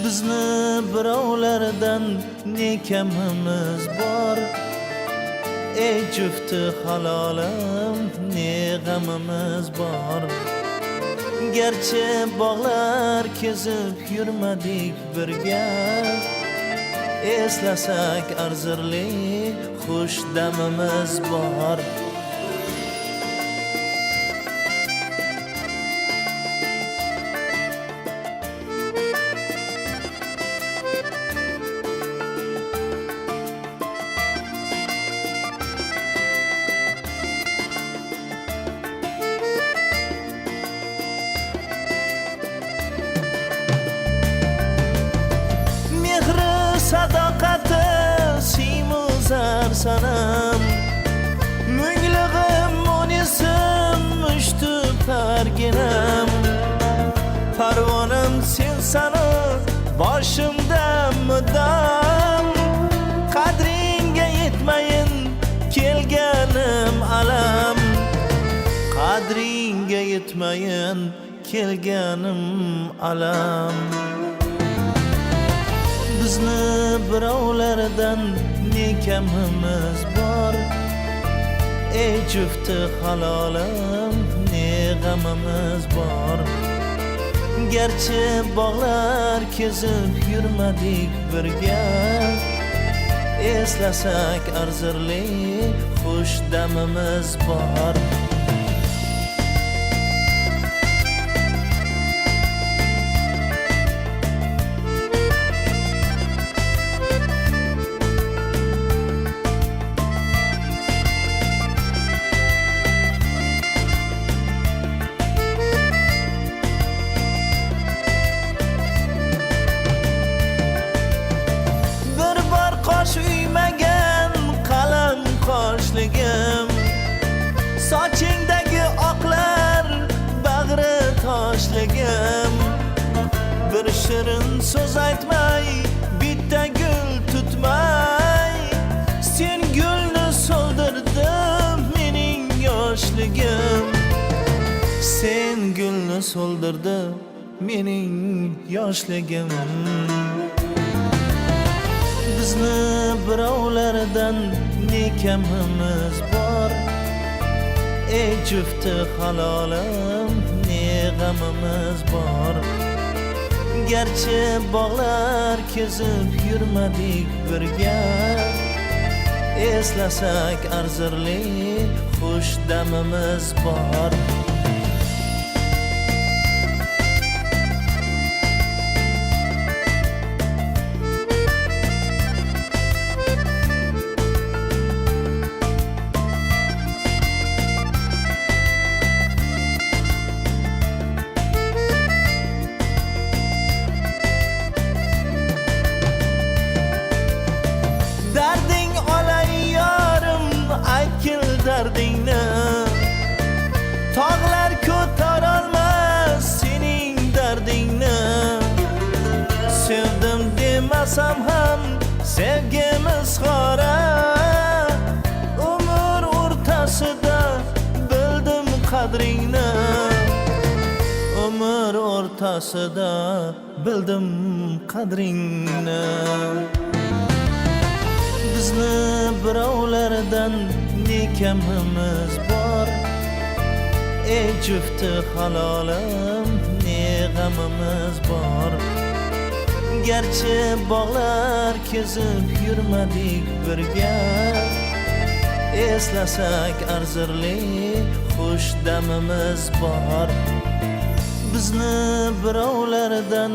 Bizni birovlardan ne kamimiz bor. Ey jufti halolim, ne g'amimiz bor. Gerçi bog'lar kezib yurmadik birga, eslasak arzirli xush damimiz bor. Sadoqati siymuzar sanam, munglig'im munisim mushtu parginam. Parvonim sen sani boshimda mudom, qadringga yetmayin kelganim alam. Qadringga yetmayin kelganim alam. Bizni birovlardan ne kamimiz bor. Ey jufti halolim, ne g'amimiz bor. Gerçi bog'lar kezib yurmadik birga, eslasak arzirli xush damimiz bor. Uymagan qalam qoshligim, sochingdagi oqlar bag'ri toshligim. Bir shirin so'z aytmay, bitta gul tutmay, sen gulni so'ldirdin mening yoshligim. Sen gulni so'ldirdin mening yoshligim. Bizni birovlardan ne kamimiz bor. Ey jufti halolim, ne g'amimiz bor. Gerçi bog'lar kezib yurmadik birga, eslasak arzirli xush damimiz bor. Darding olay yorim, aytkil dardingni. Tog'lar ko'tarolmas sening dardingni. Sevdim demasam ham sevgimiz xora. Umr o'rtasida bildim qadringni. Umr o'rtasida bildim qadringni. Bizni birovlardan ne kamimiz bor. Ey jufti halolim, ne g'amimiz bor. Gerçi bog'lar kezib yurmadik birga, eslasak arzirli xush damimiz bor. Bizni birovlardan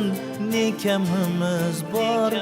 ne kamimiz bor.